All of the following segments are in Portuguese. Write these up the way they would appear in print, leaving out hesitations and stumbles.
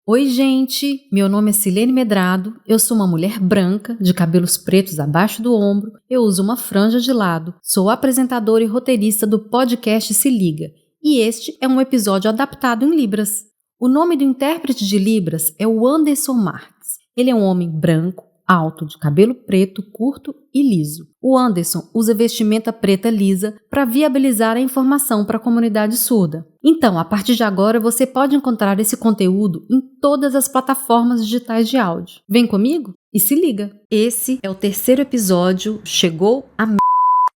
Oi, gente! Meu nome é Silene Medrado, eu sou uma mulher branca, de cabelos pretos abaixo do ombro, eu uso uma franja de lado, sou apresentadora e roteirista do podcast Se Liga, e este é um episódio adaptado em Libras. O nome do intérprete de Libras é o Anderson Marques. Ele é um homem branco, alto, de cabelo preto, curto e liso. O Anderson usa vestimenta preta lisa para viabilizar a informação para a comunidade surda. Então, a partir de agora, você pode encontrar esse conteúdo em todas as plataformas digitais de áudio. Vem comigo e se liga! Esse é o terceiro episódio, chegou a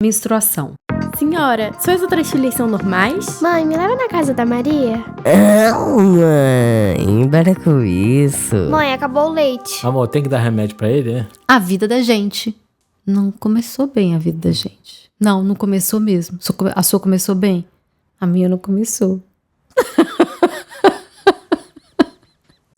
menstruação. Senhora, suas outras filhas são normais? Mãe, me leva na casa da Maria. Não, mãe, para com isso. Mãe, acabou o leite. Amor, tem que dar remédio pra ele, né? A vida da gente. Não começou bem a vida da gente. Não começou mesmo. A sua começou bem? A minha não começou.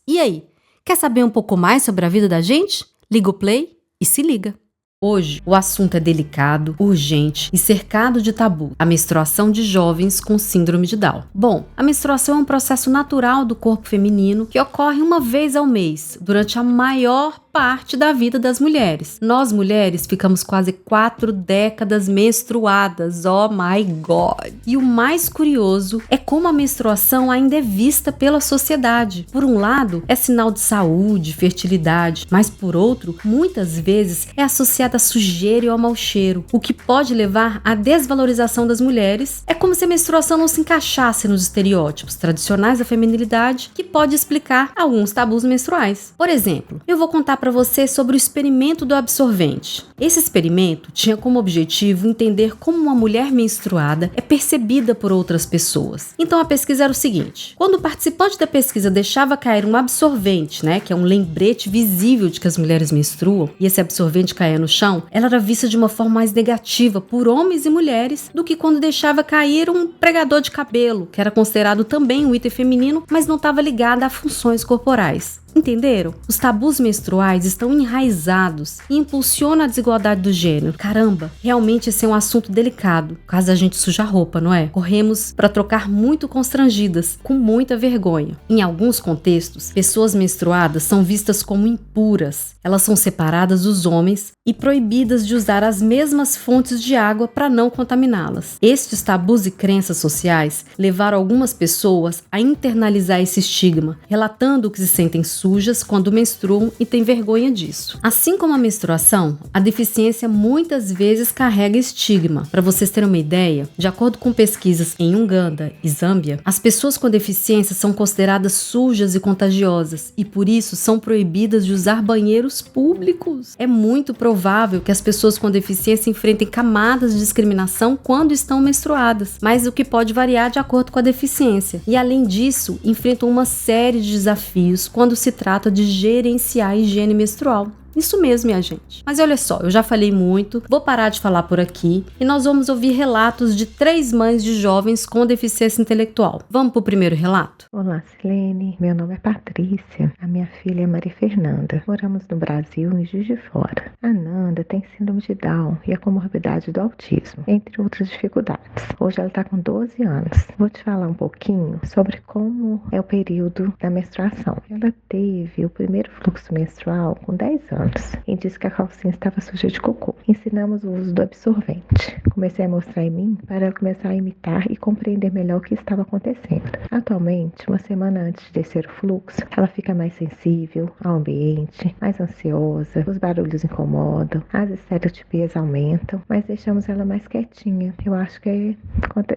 E aí, quer saber um pouco mais sobre a vida da gente? Liga o play e se liga. Hoje, o assunto é delicado, urgente e cercado de tabu. A menstruação de jovens com síndrome de Down. Bom, a menstruação é um processo natural do corpo feminino que ocorre uma vez ao mês, durante a maior parte da vida das mulheres. Nós, mulheres, ficamos quase 4 décadas menstruadas. Oh my God! E o mais curioso é como a menstruação ainda é vista pela sociedade. Por um lado, é sinal de saúde, fertilidade, mas por outro, muitas vezes é associada a sujeira e ao mau cheiro, o que pode levar à desvalorização das mulheres. É como se a menstruação não se encaixasse nos estereótipos tradicionais da feminilidade, que pode explicar alguns tabus menstruais. Por exemplo, eu vou contar para você sobre o experimento do absorvente. Esse experimento tinha como objetivo entender como uma mulher menstruada é percebida por outras pessoas. Então a pesquisa era o seguinte: quando o participante da pesquisa deixava cair um absorvente, que é um lembrete visível de que as mulheres menstruam, e esse absorvente caía no chão, ela era vista de uma forma mais negativa por homens e mulheres do que quando deixava cair um pregador de cabelo, que era considerado também um item feminino, mas não estava ligado a funções corporais. Entenderam? Os tabus menstruais estão enraizados e impulsionam a desigualdade do gênero. Caramba, realmente esse é um assunto delicado, caso a gente suja a roupa, não é? Corremos para trocar muito constrangidas, com muita vergonha. Em alguns contextos, pessoas menstruadas são vistas como impuras. Elas são separadas dos homens e proibidas de usar as mesmas fontes de água para não contaminá-las. Estes tabus e crenças sociais levaram algumas pessoas a internalizar esse estigma, relatando que se sentem sujas quando menstruam e têm vergonha disso. Assim como a menstruação, a deficiência muitas vezes carrega estigma. Para vocês terem uma ideia, de acordo com pesquisas em Uganda e Zâmbia, as pessoas com deficiência são consideradas sujas e contagiosas e por isso são proibidas de usar banheiros públicos. É muito provável que as pessoas com deficiência enfrentem camadas de discriminação quando estão menstruadas, mas o que pode variar de acordo com a deficiência. E além disso, enfrentam uma série de desafios quando se trata de gerenciar a higiene menstrual. Isso mesmo, minha gente. Mas olha só, eu já falei muito, vou parar de falar por aqui e nós vamos ouvir relatos de 3 mães de jovens com deficiência intelectual. Vamos pro primeiro relato? Olá, Silene. Meu nome é Patrícia. A minha filha é Maria Fernanda. Moramos no Brasil, em Juiz de Fora. A Nanda tem síndrome de Down e a comorbidade do autismo, entre outras dificuldades. Hoje ela está com 12 anos. Vou te falar um pouquinho sobre como é o período da menstruação. Ela teve o primeiro fluxo menstrual com 10 anos. E disse que a calcinha estava suja de cocô. Ensinamos o uso do absorvente. Comecei a mostrar em mim para ela começar a imitar e compreender melhor o que estava acontecendo. Atualmente, uma semana antes de descer o fluxo, ela fica mais sensível ao ambiente, mais ansiosa, os barulhos incomodam, as estereotipias aumentam, mas deixamos ela mais quietinha. Eu acho que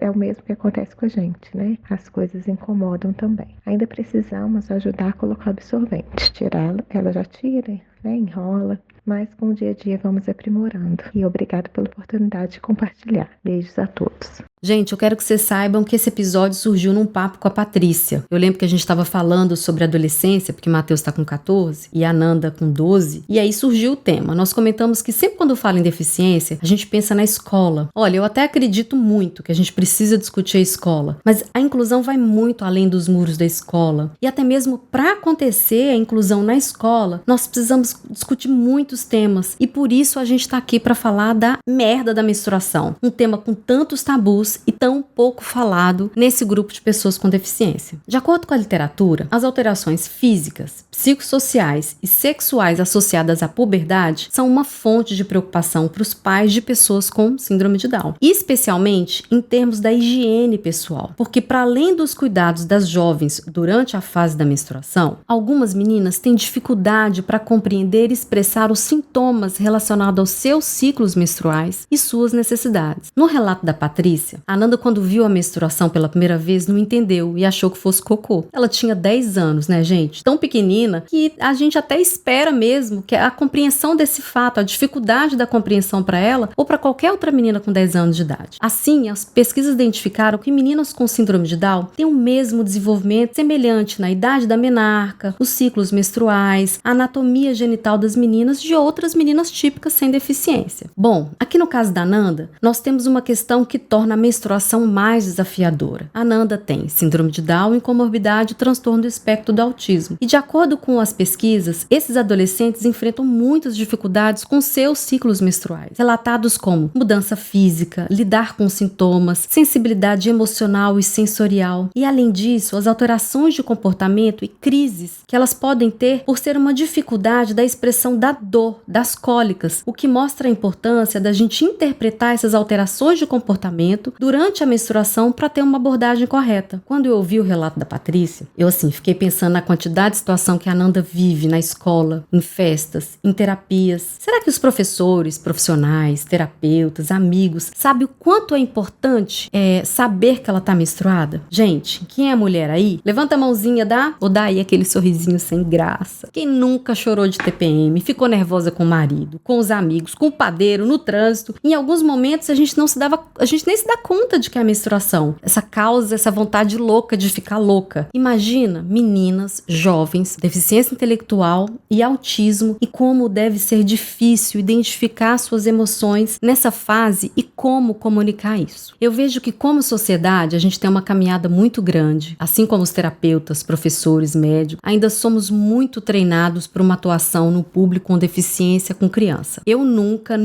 é o mesmo que acontece com a gente, né? As coisas incomodam também. Ainda precisamos ajudar a colocar o absorvente. Tirá-lo, ela já tira, enrola, mas com o dia a dia vamos aprimorando. E obrigada pela oportunidade de compartilhar. Beijos a todos. Gente, eu quero que vocês saibam que esse episódio surgiu num papo com a Patrícia. Eu lembro que a gente estava falando sobre adolescência, porque Matheus está com 14 e a Nanda com 12, e aí surgiu o tema. Nós comentamos que sempre quando fala em deficiência, a gente pensa na escola. Olha, eu até acredito muito que a gente precisa discutir a escola, mas a inclusão vai muito além dos muros da escola. E até mesmo para acontecer a inclusão na escola, nós precisamos discutir muitos temas, e por isso a gente está aqui para falar da merda da menstruação. Um tema com tantos tabus estudos e tão pouco falado nesse grupo de pessoas com deficiência. De acordo com a literatura, as alterações físicas, psicossociais e sexuais associadas à puberdade são uma fonte de preocupação para os pais de pessoas com síndrome de Down, especialmente em termos da higiene pessoal, porque para além dos cuidados das jovens durante a fase da menstruação, algumas meninas têm dificuldade para compreender e expressar os sintomas relacionados aos seus ciclos menstruais e suas necessidades. No relato da Patrícia, a Nanda, quando viu a menstruação pela primeira vez, não entendeu e achou que fosse cocô. Ela tinha 10 anos, né, gente? Tão pequenina que a gente até espera mesmo que a compreensão desse fato, a dificuldade da compreensão para ela ou para qualquer outra menina com 10 anos de idade. Assim, as pesquisas identificaram que meninas com síndrome de Down têm o mesmo desenvolvimento semelhante na idade da menarca, os ciclos menstruais, a anatomia genital das meninas de outras meninas típicas sem deficiência. Bom, aqui no caso da Nanda, nós temos uma questão que torna a menstruação mais desafiadora. A Nanda tem síndrome de Down e comorbidade, transtorno do espectro do autismo. E de acordo com as pesquisas, esses adolescentes enfrentam muitas dificuldades com seus ciclos menstruais, relatados como mudança física, lidar com sintomas, sensibilidade emocional e sensorial. E além disso, as alterações de comportamento e crises que elas podem ter por ser uma dificuldade da expressão da dor, das cólicas, o que mostra a importância da gente interpretar essas alterações de comportamento durante a menstruação para ter uma abordagem correta. Quando eu ouvi o relato da Patrícia, eu fiquei pensando na quantidade de situação que a Nanda vive na escola, em festas, em terapias. Será que os professores, profissionais, terapeutas, amigos, sabem o quanto é importante saber que ela tá menstruada? Gente, quem é mulher aí? Levanta a mãozinha, ou dá aí aquele sorrisinho sem graça. Quem nunca chorou de TPM, ficou nervosa com o marido, com os amigos, com o padeiro, no trânsito? Em alguns momentos a gente nem se dá conta de que é a menstruação. Essa causa, essa vontade louca de ficar louca. Imagina meninas, jovens, deficiência intelectual e autismo e como deve ser difícil identificar suas emoções nessa fase e como comunicar isso. Eu vejo que como sociedade a gente tem uma caminhada muito grande, assim como os terapeutas, professores, médicos, ainda somos muito treinados para uma atuação no público com deficiência com criança. Eu nunca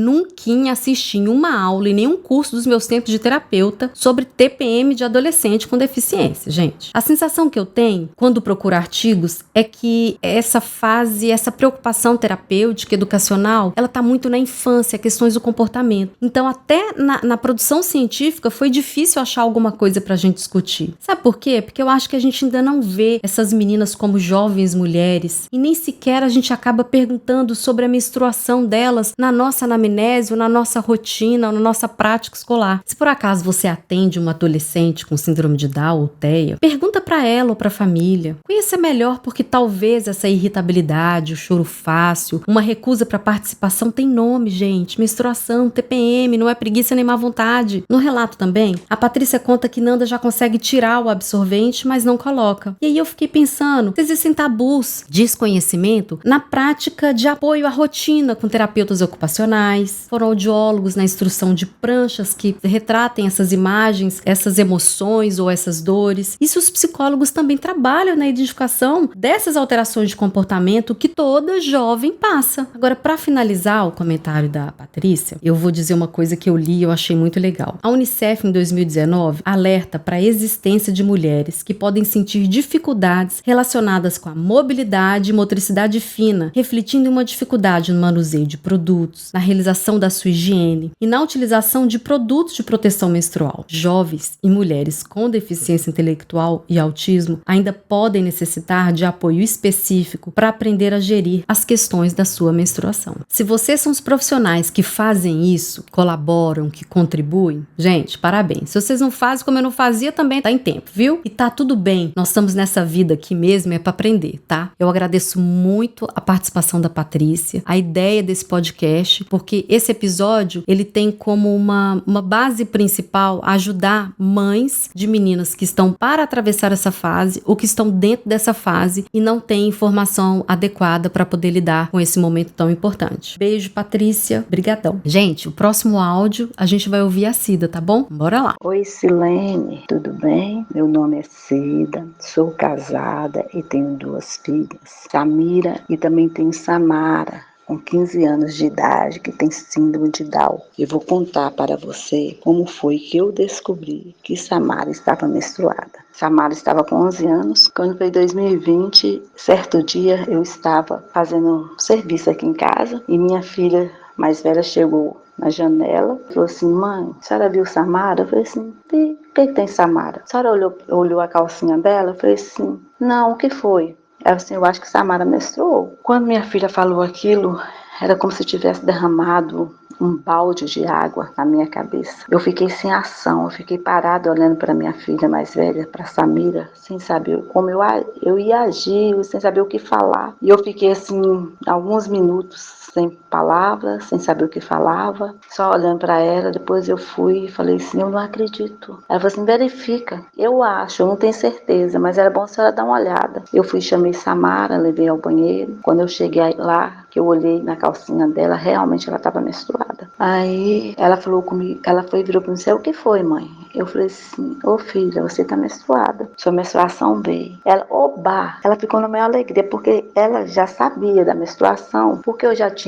assisti em uma aula e nenhum curso dos meus tempos de terapeuta sobre TPM de adolescente com deficiência, gente. A sensação que eu tenho quando procuro artigos é que essa fase, essa preocupação terapêutica, educacional, ela tá muito na infância, questões do comportamento. Então, até na produção científica foi difícil achar alguma coisa pra gente discutir. Sabe por quê? Porque eu acho que a gente ainda não vê essas meninas como jovens mulheres e nem sequer a gente acaba perguntando sobre a menstruação delas na nossa anamnese, na nossa rotina, na nossa prática escolar. Se por acaso você atende uma adolescente com síndrome de Down ou TEA, pergunta pra ela ou pra família. Conheça melhor porque talvez essa irritabilidade, o choro fácil, uma recusa pra participação tem nome, gente. Menstruação, TPM, não é preguiça nem má vontade. No relato também, a Patrícia conta que Nanda já consegue tirar o absorvente, mas não coloca. E aí eu fiquei pensando, se existem tabus, desconhecimento na prática de apoio à rotina com terapeutas ocupacionais, fonoaudiólogos na instrução de pranchas que retratem essas imagens, essas emoções ou essas dores. E se os psicólogos também trabalham na identificação dessas alterações de comportamento que toda jovem passa. Agora, para finalizar o comentário da Patrícia, eu vou dizer uma coisa que eu li e eu achei muito legal. A Unicef, em 2019, alerta para a existência de mulheres que podem sentir dificuldades relacionadas com a mobilidade e motricidade fina, refletindo em uma dificuldade no manuseio de produtos, na realização da sua higiene e na utilização de produtos de proteção menstrual. Jovens e mulheres com deficiência intelectual e autismo ainda podem necessitar de apoio específico para aprender a gerir as questões da sua menstruação. Se vocês são os profissionais que fazem isso, colaboram, que contribuem, gente, parabéns. Se vocês não fazem como eu não fazia, também tá em tempo, viu? E tá tudo bem. Nós estamos nessa vida aqui mesmo, é para aprender, tá? Eu agradeço muito a participação da Patrícia, a ideia desse podcast, porque esse episódio, ele tem como uma base principal ajudar mães de meninas que estão para atravessar essa fase ou que estão dentro dessa fase e não têm informação adequada para poder lidar com esse momento tão importante. Beijo, Patrícia. Brigadão. Gente, o próximo áudio a gente vai ouvir a Cida, tá bom? Bora lá. Oi, Silene, tudo bem? Meu nome é Cida, sou casada e tenho 2 filhas, Samira e também tenho Samara. com 15 anos de idade que tem síndrome de Down. Eu vou contar para você como foi que eu descobri que Samara estava menstruada. Samara estava com 11 anos. Quando foi 2020, certo dia eu estava fazendo serviço aqui em casa e minha filha mais velha chegou na janela e falou assim: mãe, a senhora viu Samara? Eu falei assim: vi. O que tem Samara? A senhora olhou a calcinha dela? Eu falei assim: não, o que foi? Ela assim: eu acho que Samara menstruou. Quando minha filha falou aquilo, era como se tivesse derramado um balde de água na minha cabeça. Eu fiquei sem ação, eu fiquei parada olhando para minha filha mais velha, para Samira, sem saber como eu ia agir, sem saber o que falar. E eu fiquei assim, alguns minutos sem palavras, sem saber o que falava, só olhando para ela. Depois eu fui e falei assim: eu não acredito. Ela falou assim: verifica. Eu acho, eu não tenho certeza, mas era bom a senhora dar uma olhada. Eu fui, chamei Samara, levei ao banheiro. Quando eu cheguei lá, que eu olhei na calcinha dela, realmente ela estava menstruada. Aí ela falou comigo, ela foi e virou para mim: o que foi, mãe? Eu falei assim: ô filha, você está menstruada, sua menstruação veio. Ela, oba! Ela ficou na maior alegria, porque ela já sabia da menstruação, porque eu já tinha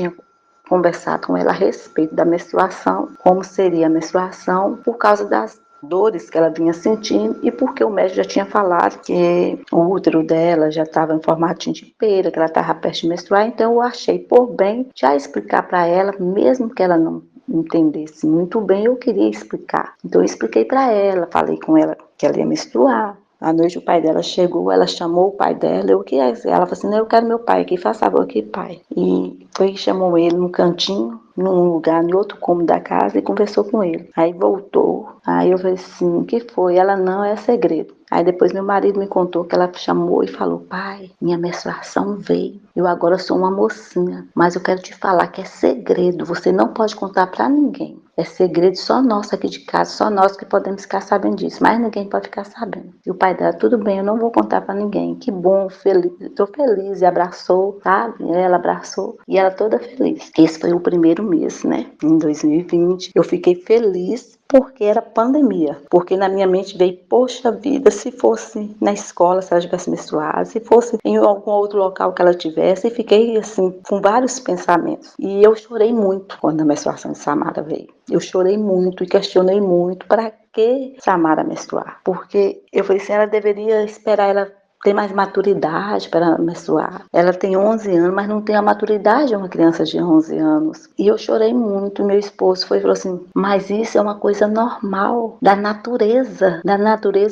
conversado com ela a respeito da menstruação, como seria a menstruação, por causa das dores que ela vinha sentindo e porque o médico já tinha falado que o útero dela já estava em formatinho de pera, que ela estava perto de menstruar. Então eu achei por bem já explicar para ela, mesmo que ela não entendesse muito bem, eu queria explicar. Então eu expliquei para ela, falei com ela que ela ia menstruar. À noite o pai dela chegou, ela chamou o pai dela, o que é? Ela falou assim: não, eu quero meu pai aqui, faz favor aqui, pai. E foi, chamou ele num cantinho, num lugar, em outro cômodo da casa, e conversou com ele. Aí voltou, aí eu falei assim: o que foi? Ela: não, é segredo. Aí depois meu marido me contou que ela chamou e falou: pai, minha menstruação veio, eu agora sou uma mocinha, mas eu quero te falar que é segredo, você não pode contar pra ninguém. É segredo só nosso aqui de casa, só nós que podemos ficar sabendo disso, mas ninguém pode ficar sabendo. E o pai dela: tudo bem, eu não vou contar pra ninguém. Que bom, feliz, tô feliz. E abraçou, sabe? Ela abraçou e ela toda feliz. Esse foi o primeiro mês, né? Em 2020, eu fiquei feliz porque era pandemia, porque na minha mente veio: poxa vida, se fosse na escola, se ela tivesse menstruado, se fosse em algum outro local que ela tivesse, e fiquei assim, com vários pensamentos. E eu chorei muito quando a menstruação de Samara veio. Eu chorei muito e questionei muito para que Samara menstruar, porque eu falei assim: ela deveria esperar ela ter mais maturidade para menstruar. Ela tem 11 anos, mas não tem a maturidade de uma criança de 11 anos. E eu chorei muito. Meu esposo foi e falou assim: mas isso é uma coisa normal da natureza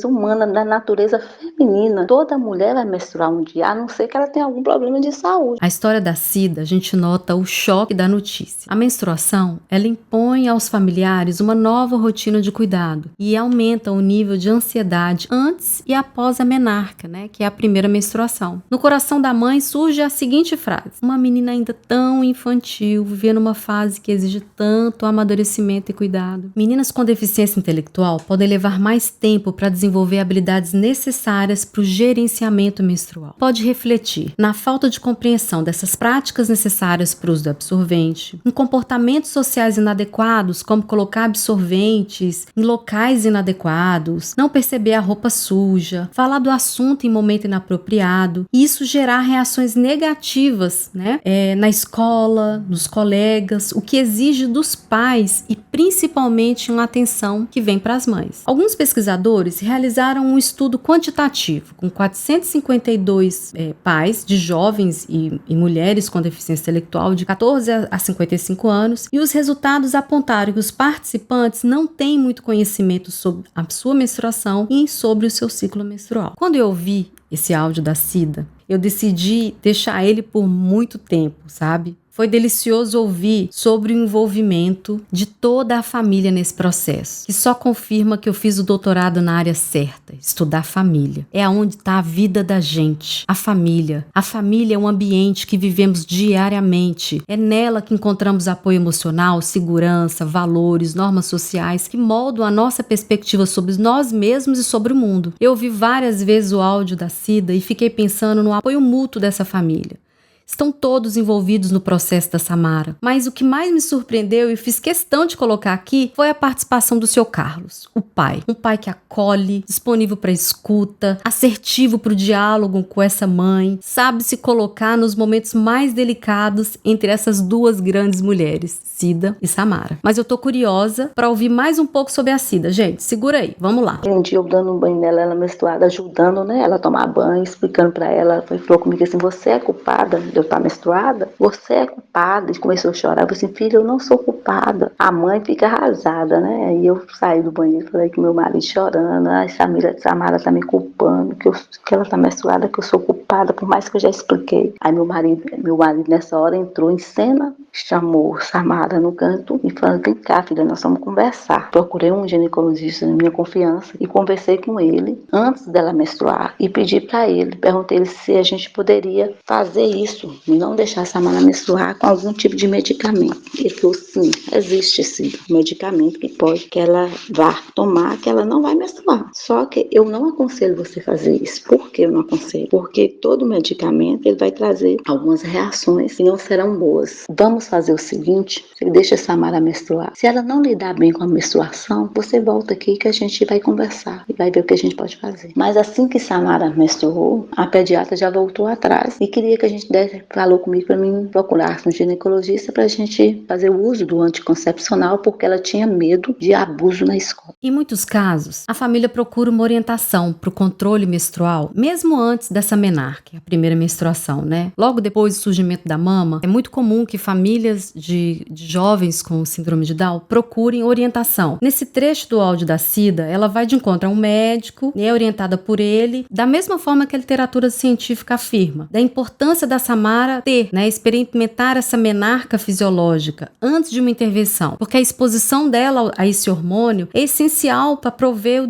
humana, da natureza feminina. Toda mulher vai menstruar um dia, a não ser que ela tenha algum problema de saúde. A história da Cida, a gente nota o choque da notícia. A menstruação, ela impõe aos familiares uma nova rotina de cuidado e aumenta o nível de ansiedade antes e após a menarca, né, que é a primeira menstruação. No coração da mãe surge a seguinte frase: uma menina ainda tão infantil, vivendo uma fase que exige tanto amadurecimento e cuidado. Meninas com deficiência intelectual podem levar mais tempo para desenvolver habilidades necessárias para o gerenciamento menstrual. Pode refletir na falta de compreensão dessas práticas necessárias para o uso do absorvente, em comportamentos sociais inadequados, como colocar absorventes em locais inadequados, não perceber a roupa suja, falar do assunto em momento inapropriado, e isso gerar reações negativas, né, na escola, nos colegas, o que exige dos pais e principalmente uma atenção que vem para as mães. Alguns pesquisadores realizaram um estudo quantitativo com 452 pais de jovens e mulheres com deficiência intelectual de 14 a 55 anos, e os resultados apontaram que os participantes não têm muito conhecimento sobre a sua menstruação e sobre o seu ciclo menstrual. Quando eu ouvi esse áudio da Cida, eu decidi deixar ele por muito tempo, sabe? Foi delicioso ouvir sobre o envolvimento de toda a família nesse processo, que só confirma que eu fiz o doutorado na área certa, estudar família. É aonde está a vida da gente, a família. A família é um ambiente que vivemos diariamente. É nela que encontramos apoio emocional, segurança, valores, normas sociais que moldam a nossa perspectiva sobre nós mesmos e sobre o mundo. Eu ouvi várias vezes o áudio da Cida e fiquei pensando no apoio mútuo dessa família. estão todos envolvidos no processo da Samara. Mas o que mais me surpreendeu e fiz questão de colocar aqui foi a participação do seu Carlos, o pai. Um pai que acolhe, disponível para escuta, assertivo para o diálogo com essa mãe, sabe se colocar nos momentos mais delicados entre essas duas grandes mulheres, Cida e Samara. Mas eu tô curiosa para ouvir mais um pouco sobre a Cida. Gente, segura aí, vamos lá. Um dia eu dando um banho nela, ela menstruada, ajudando, né, ela a tomar banho, explicando pra ela, falou comigo assim, você é culpada de eu estar menstruada? Você é culpada? E começou a chorar, eu falei assim, filha, eu não sou culpada. A mãe fica arrasada, né, aí eu saí do banheiro, falei que meu marido chorando, ai, Samara tá me culpando, que ela tá menstruada, que eu sou culpada, por mais que eu já expliquei. Aí meu marido nessa hora entrou em cena, chamou Samara no canto e falou, vem cá, filha, nós vamos conversar. Procurei um ginecologista na minha confiança e conversei com ele antes dela menstruar e pedi para ele, perguntei se a gente poderia fazer isso e não deixar a Samara menstruar com algum tipo de medicamento. Ele falou, sim, existe sim medicamento que ela vá tomar, que ela não vai menstruar. Só que eu não aconselho você fazer isso. Por que eu não aconselho? Porque todo medicamento ele vai trazer algumas reações que não serão boas. Vamos fazer o seguinte, você deixa a Samara menstruar. Se ela não lidar bem com a menstruação, você volta aqui que a gente vai conversar e vai ver o que a gente pode fazer. Mas assim que Samara menstruou, a pediatra já voltou atrás e queria que a gente falou comigo para mim procurar um ginecologista para a gente fazer o uso do anticoncepcional porque ela tinha medo de abuso na escola. Em muitos casos, a família procura uma orientação para o controle menstrual, mesmo antes dessa menarque, a primeira menstruação, né? Logo depois do surgimento da mama, é muito comum que famílias de jovens com síndrome de Down procurem orientação. Nesse trecho do áudio da Cida, ela vai de encontro a um médico, é orientada por ele, da mesma forma que a literatura científica afirma, da importância da Samara experimentar essa menarca fisiológica antes de uma intervenção, porque a exposição dela a esse hormônio é essencial para promover o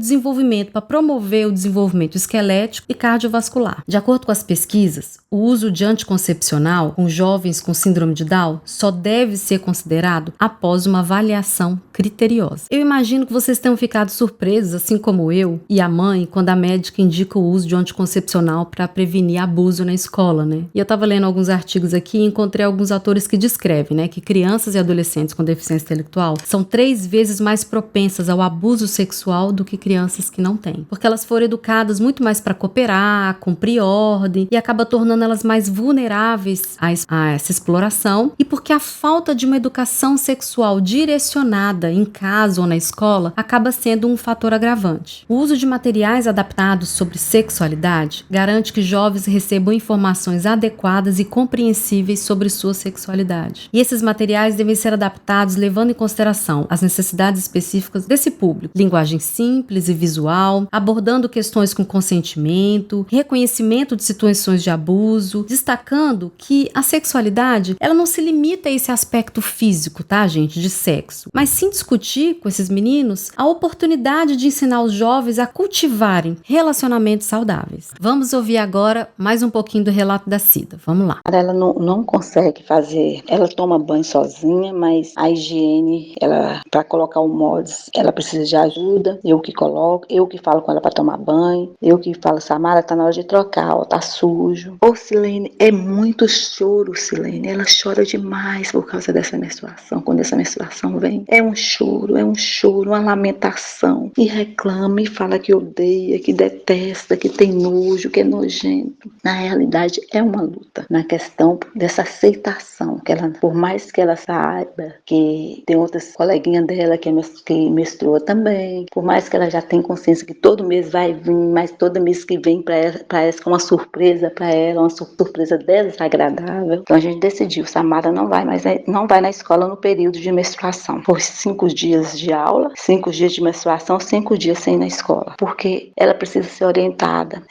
desenvolvimento esquelético e cardiovascular. De acordo com as pesquisas, o uso de anticoncepcional com jovens com síndrome de Down só deve ser considerado após uma avaliação criteriosa. Eu imagino que vocês tenham ficado surpresos, assim como eu e a mãe, quando a médica indica o uso de anticoncepcional para prevenir abuso na escola, né? E eu estava lendo alguns artigos aqui e encontrei alguns autores que descrevem, né, que crianças e adolescentes com deficiência intelectual são 3 vezes mais propensas ao abuso sexual do que crianças que não têm, porque elas foram educadas muito mais para cooperar, cumprir ordem e acaba tornando elas mais vulneráveis a essa exploração, e porque a falta de uma educação sexual direcionada em casa ou na escola acaba sendo um fator agravante. O uso de materiais adaptados sobre sexualidade garante que jovens recebam informações adequadas e compreensíveis sobre sua sexualidade. E esses materiais devem ser adaptados levando em consideração as necessidades específicas desse público. Linguagem simples e visual, abordando questões com consentimento, reconhecimento de situações de abuso, destacando que a sexualidade, ela não se limita a esse aspecto físico, tá, gente, de sexo, mas sim discutir com esses meninos a oportunidade de ensinar os jovens a cultivarem relacionamentos saudáveis. Vamos ouvir agora mais um pouquinho do relato da Cida. Vamos lá. Ela não consegue fazer, ela toma banho sozinha, mas a higiene, para colocar o mods, ela precisa de ajuda, eu que coloco, eu que falo com ela para tomar banho, eu que falo, Samara, tá na hora de trocar, ó, tá sujo. Ô, Silene, é muito choro, Silene, ela chora demais por causa dessa menstruação, quando essa menstruação vem, é um choro, uma lamentação, e reclama e fala que odeia, que detesta, que tem nojo, que é nojento. Na realidade, é uma luta, na questão dessa aceitação, que ela, por mais que ela saiba que tem outras coleguinhas dela que menstrua também, por mais que ela já tenha consciência que todo mês vai vir, mas todo mês que vem para ela é uma surpresa para ela, uma surpresa desagradável. Então a gente decidiu, Samara não vai na escola no período de menstruação. Por 5 dias de aula, 5 dias de menstruação, 5 dias sem ir na escola. Porque ela precisa ser orientada,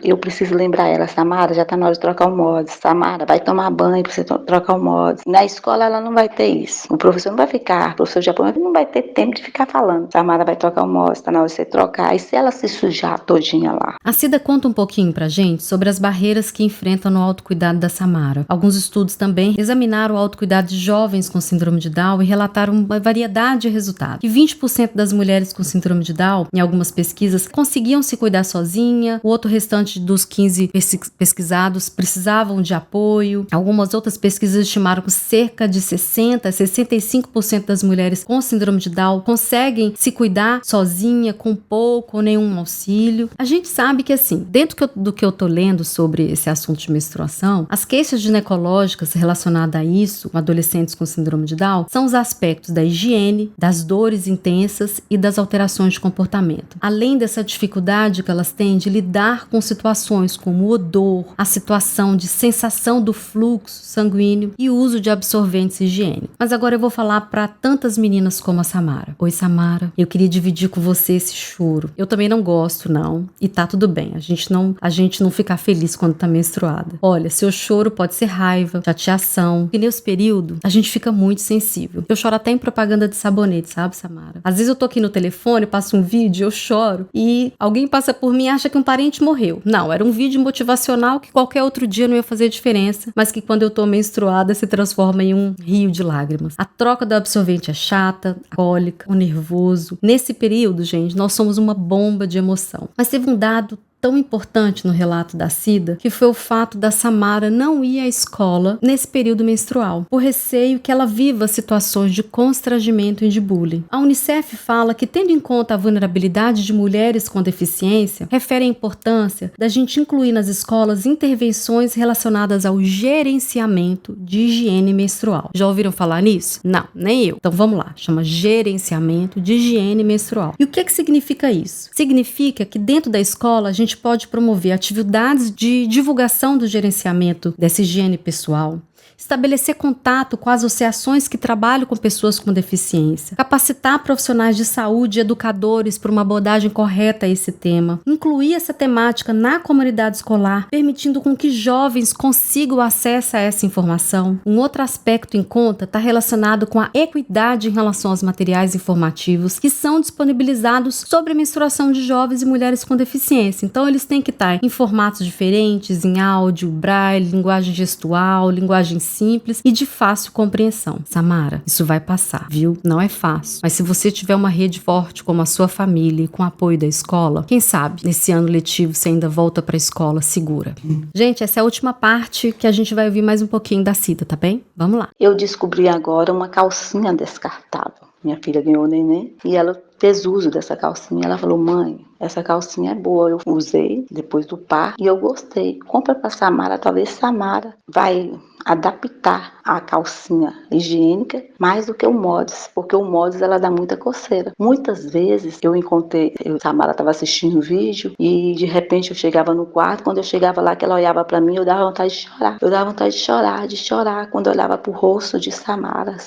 eu preciso lembrar ela, Samara, já tá na hora de trocar o mods, Samara, vai tomar banho pra você trocar o mods. Na escola ela não vai ter isso. O professor não vai ficar, o professor japonês não vai ter tempo de ficar falando. Samara vai trocar o mods, tá na hora de você trocar. E se ela se sujar todinha lá? A Cida conta um pouquinho pra gente sobre as barreiras que enfrentam no autocuidado da Samara. Alguns estudos também examinaram o autocuidado de jovens com síndrome de Down e relataram uma variedade de resultados. Que 20% das mulheres com síndrome de Down, em algumas pesquisas, conseguiam se cuidar sozinha, o outro restante dos 15 pesquisados precisavam de apoio. Algumas outras pesquisas estimaram que cerca de 65% das mulheres com síndrome de Down conseguem se cuidar sozinha, com pouco ou nenhum auxílio. A gente sabe que, assim, dentro do que eu tô lendo sobre esse assunto de menstruação, as queixas ginecológicas relacionadas a isso, com adolescentes com síndrome de Down, são os aspectos da higiene, das dores intensas e das alterações de comportamento. Além dessa dificuldade que elas têm de lidar com situações como o odor, a situação de sensação do fluxo sanguíneo e o uso de absorventes higiênicos. Mas agora eu vou falar para tantas meninas como a Samara. Oi, Samara, eu queria dividir com você esse choro. Eu também não gosto, não, e tá tudo bem. A gente não fica feliz quando tá menstruada. Olha, seu choro pode ser raiva, chateação, e nesse período a gente fica muito sensível. Eu choro até em propaganda de sabonete, sabe, Samara? Às vezes eu tô aqui no telefone, passo um vídeo, eu choro e alguém passa por mim e acha que um parente morreu. Não, era um vídeo motivacional que qualquer outro dia não ia fazer diferença, mas que quando eu tô menstruada se transforma em um rio de lágrimas. A troca do absorvente é chata, a cólica, o nervoso. Nesse período, gente, nós somos uma bomba de emoção. Mas teve um dado tão importante no relato da Cida, que foi o fato da Samara não ir à escola nesse período menstrual, por receio que ela viva situações de constrangimento e de bullying. A Unicef fala que, tendo em conta a vulnerabilidade de mulheres com deficiência, refere a importância da gente incluir nas escolas intervenções relacionadas ao gerenciamento de higiene menstrual. Já ouviram falar nisso? Não, nem eu. Então vamos lá, chama gerenciamento de higiene menstrual. E o que significa isso? Significa que dentro da escola a gente pode promover atividades de divulgação do gerenciamento dessa higiene pessoal, estabelecer contato com associações que trabalham com pessoas com deficiência, capacitar profissionais de saúde e educadores para uma abordagem correta a esse tema, incluir essa temática na comunidade escolar, permitindo com que jovens consigam acesso a essa informação. Um outro aspecto em conta está relacionado com a equidade em relação aos materiais informativos que são disponibilizados sobre a menstruação de jovens e mulheres com deficiência. Então, eles têm que estar em formatos diferentes, em áudio, braille, linguagem gestual, linguagem simples e de fácil compreensão. Samara, isso vai passar, viu? Não é fácil. Mas se você tiver uma rede forte como a sua família e com apoio da escola, quem sabe nesse ano letivo você ainda volta pra escola segura. Gente, essa é a última parte que a gente vai ouvir mais um pouquinho da Cida, tá bem? Vamos lá. Eu descobri agora uma calcinha descartável. Minha filha ganhou o neném e ela fez uso dessa calcinha. Ela falou: mãe, essa calcinha é boa. Eu usei depois do parto e eu gostei. Compra pra Samara, talvez Samara vai adaptar a calcinha higiênica mais do que o Modis, porque o Modis ela dá muita coceira. Muitas vezes eu encontrei, Samara estava assistindo o vídeo e de repente eu chegava no quarto, quando eu chegava lá que ela olhava para mim, eu dava vontade de chorar. Eu dava vontade de chorar quando eu olhava pro rosto de Samara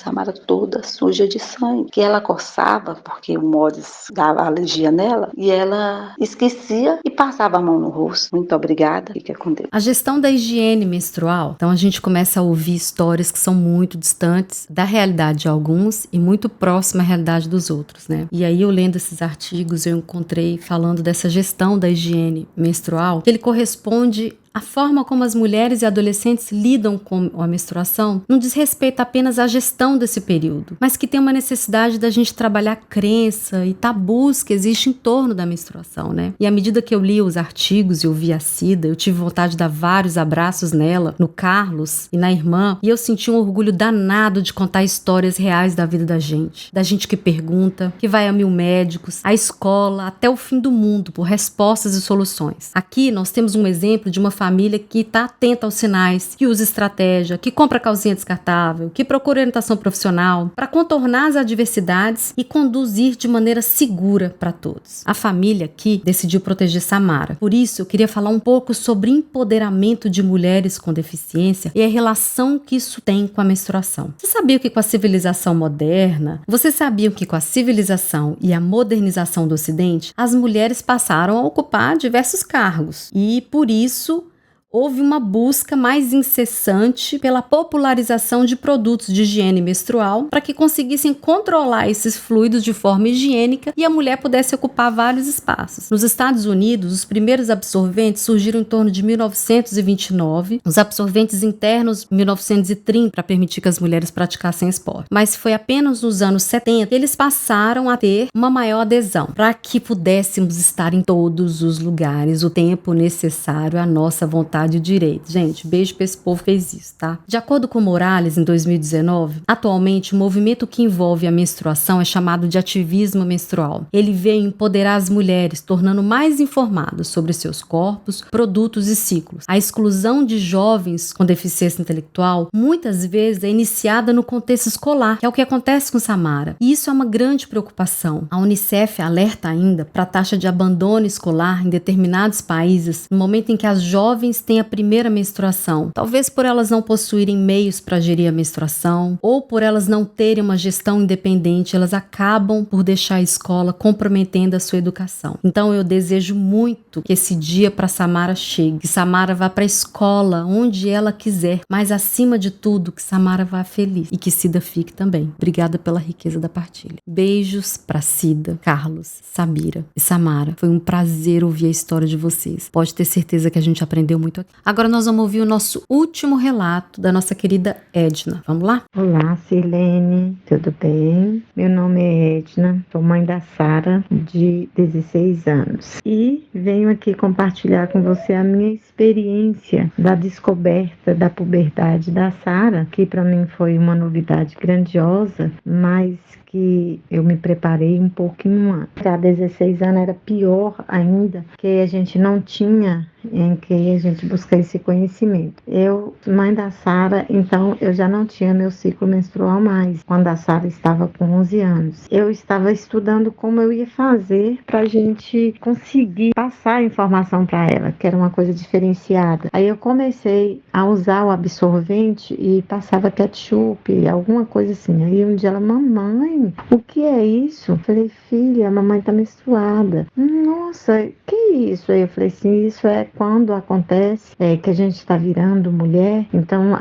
toda suja de sangue, que ela coçava porque o Modis dava alergia nela e ela esquecia e passava a mão no rosto. Muito obrigada. Fica com Deus. A gestão da higiene menstrual, então a gente começa a ouvir histórias que são muito distantes da realidade de alguns e muito próxima à realidade dos outros, né? E aí eu lendo esses artigos eu encontrei falando dessa gestão da higiene menstrual, que ele corresponde a forma como as mulheres e adolescentes lidam com a menstruação não diz respeito apenas à gestão desse período, mas que tem uma necessidade da gente trabalhar crença e tabus que existem em torno da menstruação, né? E à medida que eu li os artigos e ouvi a Cida, eu tive vontade de dar vários abraços nela, no Carlos e na irmã, e eu senti um orgulho danado de contar histórias reais da vida da gente que pergunta, que vai a 1000 médicos, a escola, até o fim do mundo, por respostas e soluções. Aqui nós temos um exemplo de uma família que está atenta aos sinais, que usa estratégia, que compra calcinha descartável, que procura orientação profissional para contornar as adversidades e conduzir de maneira segura para todos. A família aqui decidiu proteger Samara. Por isso, eu queria falar um pouco sobre empoderamento de mulheres com deficiência e a relação que isso tem com a menstruação. Você sabia que com a civilização moderna, você sabia que com a civilização e a modernização do Ocidente, as mulheres passaram a ocupar diversos cargos e, por isso, houve uma busca mais incessante pela popularização de produtos de higiene menstrual para que conseguissem controlar esses fluidos de forma higiênica e a mulher pudesse ocupar vários espaços. Nos Estados Unidos, os primeiros absorventes surgiram em torno de 1929, os absorventes internos em 1930 para permitir que as mulheres praticassem esporte. Mas foi apenas nos anos 70 que eles passaram a ter uma maior adesão para que pudéssemos estar em todos os lugares o tempo necessário à nossa vontade e direito. Gente, beijo para esse povo que fez isso, tá? De acordo com Morales, em 2019, atualmente o movimento que envolve a menstruação é chamado de ativismo menstrual. Ele veio empoderar as mulheres, tornando mais informadas sobre seus corpos, produtos e ciclos. A exclusão de jovens com deficiência intelectual muitas vezes é iniciada no contexto escolar, que é o que acontece com Samara. E isso é uma grande preocupação. A Unicef alerta ainda para a taxa de abandono escolar em determinados países no momento em que as jovens têm a primeira menstruação. Talvez por elas não possuírem meios para gerir a menstruação ou por elas não terem uma gestão independente, elas acabam por deixar a escola comprometendo a sua educação. Então eu desejo muito que esse dia para Samara chegue, que Samara vá para a escola onde ela quiser, mas acima de tudo que Samara vá feliz e que Cida fique também. Obrigada pela riqueza da partilha. Beijos para Cida, Carlos, Samira e Samara. Foi um prazer ouvir a história de vocês. Pode ter certeza que a gente aprendeu muito aqui. Agora nós vamos ouvir o nosso último relato da nossa querida Edna. Vamos lá? Olá, Silene, tudo bem? Meu nome é Edna, sou mãe da Sara, de 16 anos. E venho aqui compartilhar com você a minha experiência da descoberta da puberdade da Sara, que para mim foi uma novidade grandiosa, mas que eu me preparei um pouquinho antes. Há 16 anos era pior ainda, que a gente não tinha em que a gente busca esse conhecimento. Eu, mãe da Sara, então eu já não tinha meu ciclo menstrual mais, quando a Sara estava com 11 anos. Eu estava estudando como eu ia fazer para a gente conseguir passar a informação para ela, que era uma coisa diferenciada. Aí eu comecei a usar o absorvente e passava ketchup, alguma coisa assim. Aí um dia ela, mamãe, o que é isso? Eu falei, filha, a mamãe está menstruada. Nossa, que isso? Aí eu falei assim, isso é quando acontece que a gente está virando mulher, então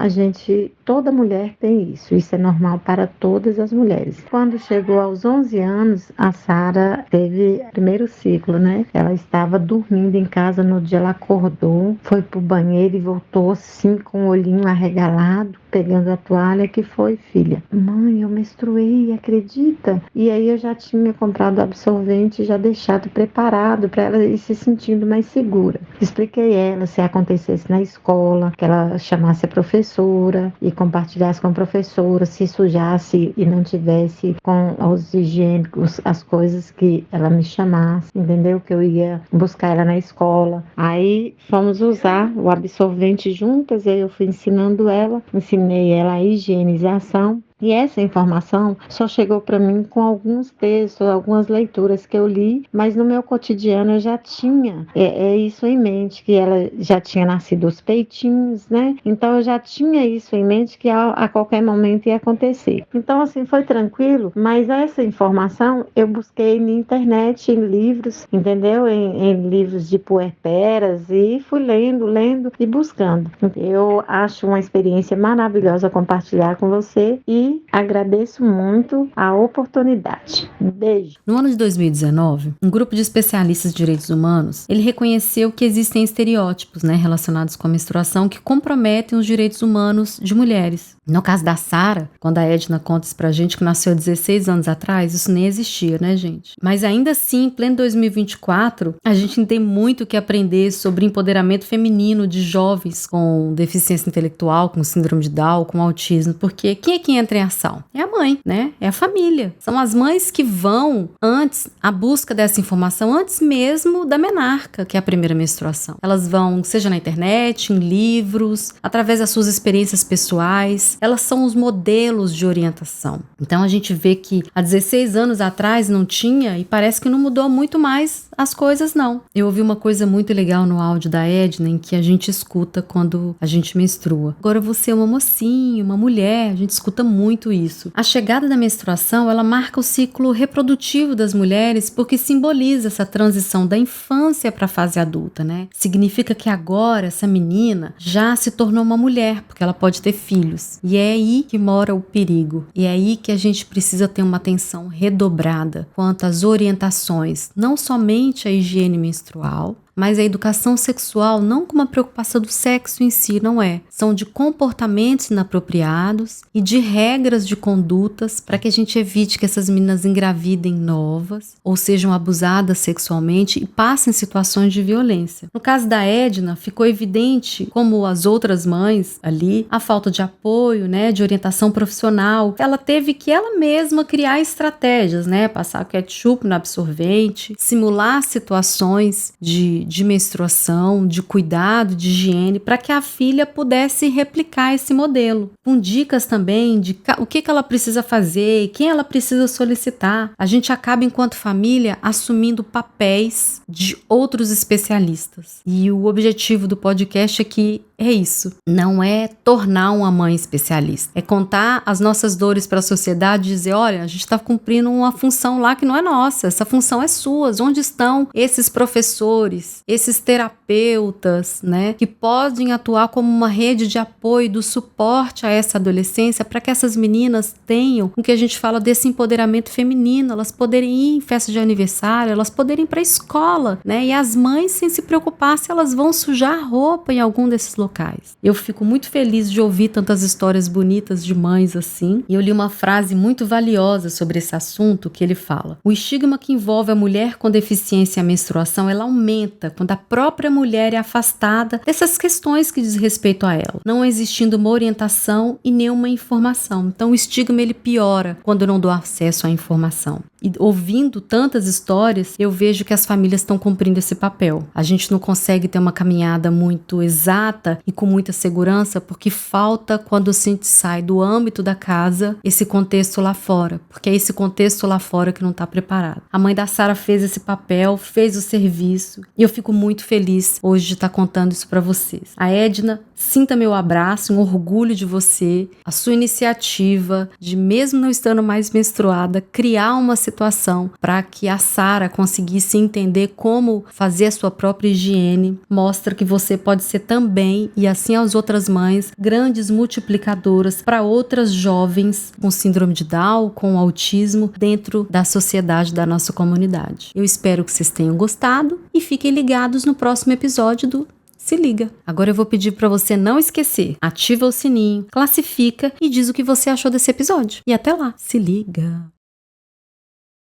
toda mulher tem isso é normal para todas as mulheres. Quando chegou aos 11 anos, a Sara teve o primeiro ciclo, né? Ela estava dormindo em casa, no dia ela acordou, foi pro banheiro e voltou assim com o olhinho arregalado, pegando a toalha. Que foi, filha? Mãe, eu menstruei, acredita? E aí eu já tinha comprado o absorvente, já deixado preparado para ela ir se sentindo mais segura. Expliquei a ela, se acontecesse na escola, que ela chamasse a professora e compartilhasse com a professora, se sujasse e não tivesse com os higiênicos as coisas, que ela me chamasse, entendeu? Que eu ia buscar ela na escola. Aí fomos usar o absorvente juntas, e aí eu fui ensinando ela, ensinei ela a higienização. E essa informação só chegou para mim com alguns textos, algumas leituras que eu li, mas no meu cotidiano eu já tinha isso em mente, que ela já tinha nascido os peitinhos, né? Então eu já tinha isso em mente, que a qualquer momento ia acontecer. Então assim, foi tranquilo, mas essa informação eu busquei na internet, em livros, entendeu? Em livros de puerperas, e fui lendo e buscando. Eu acho uma experiência maravilhosa compartilhar com você e agradeço muito a oportunidade. Beijo. No ano de 2019, um grupo de especialistas de direitos humanos, ele reconheceu que existem estereótipos, relacionados com a menstruação que comprometem os direitos humanos de mulheres. No caso da Sara, quando a Edna conta isso pra gente, que nasceu há 16 anos atrás, isso nem existia, né, gente? Mas ainda assim, em pleno 2024, a gente tem muito que aprender sobre empoderamento feminino de jovens com deficiência intelectual, com síndrome de Down, com autismo, porque quem é que entra em ação? É a mãe, né? É a família. São as mães que vão antes à busca dessa informação, antes mesmo da menarca, que é a primeira menstruação. Elas vão, seja na internet, em livros, através das suas experiências pessoais. Elas são os modelos de orientação. Então a gente vê que há 16 anos atrás não tinha, e parece que não mudou muito mais as coisas, não. Eu ouvi uma coisa muito legal no áudio da Edna, em que a gente escuta quando a gente menstrua. Agora você é uma mocinha, uma mulher, a gente escuta muito muito isso. A chegada da menstruação, ela marca o ciclo reprodutivo das mulheres porque simboliza essa transição da infância para a fase adulta, né? Significa que agora essa menina já se tornou uma mulher, porque ela pode ter filhos. E é aí que mora o perigo. E é aí que a gente precisa ter uma atenção redobrada quanto às orientações, não somente a higiene menstrual, mas a educação sexual não com uma preocupação do sexo em si, não é. São de comportamentos inapropriados e de regras de condutas para que a gente evite que essas meninas engravidem novas ou sejam abusadas sexualmente e passem situações de violência. No caso da Edna, ficou evidente, como as outras mães ali, a falta de apoio, né, de orientação profissional. Ela teve que ela mesma criar estratégias, né, passar ketchup no absorvente, simular situações de menstruação, de cuidado, de higiene, para que a filha pudesse replicar esse modelo. Com dicas também de o que ela precisa fazer, quem ela precisa solicitar. A gente acaba, enquanto família, assumindo papéis de outros especialistas. E o objetivo do podcast aqui é isso. Não é tornar uma mãe especialista. É contar as nossas dores para a sociedade e dizer, olha, a gente está cumprindo uma função lá que não é nossa. Essa função é sua. Onde estão esses professores, esses terapeutas, né, que podem atuar como uma rede de apoio, do suporte a essa adolescência, para que essas meninas tenham o que a gente fala desse empoderamento feminino, elas poderem ir em festa de aniversário, elas poderem ir para a escola, né, e as mães sem se preocupar se elas vão sujar a roupa em algum desses locais. Eu fico muito feliz de ouvir tantas histórias bonitas de mães assim, e eu li uma frase muito valiosa sobre esse assunto que ele fala: o estigma que envolve a mulher com deficiência e a menstruação, ela aumenta quando a própria mulher é afastada dessas questões que diz respeito a ela, não existindo uma orientação e nenhuma informação. Então o estigma ele piora quando eu não dou acesso à informação. E ouvindo tantas histórias, eu vejo que as famílias estão cumprindo esse papel. A gente não consegue ter uma caminhada muito exata e com muita segurança porque falta, quando a gente sai do âmbito da casa, esse contexto lá fora, porque é esse contexto lá fora que não está preparado. A mãe da Sara fez esse papel, fez o serviço, e eu fico muito feliz hoje de estar contando isso para vocês. A Edna, sinta meu abraço, um orgulho de você, a sua iniciativa de, mesmo não estando mais menstruada, criar uma situação para que a Sara conseguisse entender como fazer a sua própria higiene, mostra que você pode ser também, e assim as outras mães, grandes multiplicadoras para outras jovens com síndrome de Down, com autismo, dentro da sociedade da nossa comunidade. Eu espero que vocês tenham gostado e fiquem ligados no próximo episódio do Se Liga. Agora eu vou pedir para você não esquecer, ativa o sininho, classifica e diz o que você achou desse episódio. E até lá, se liga!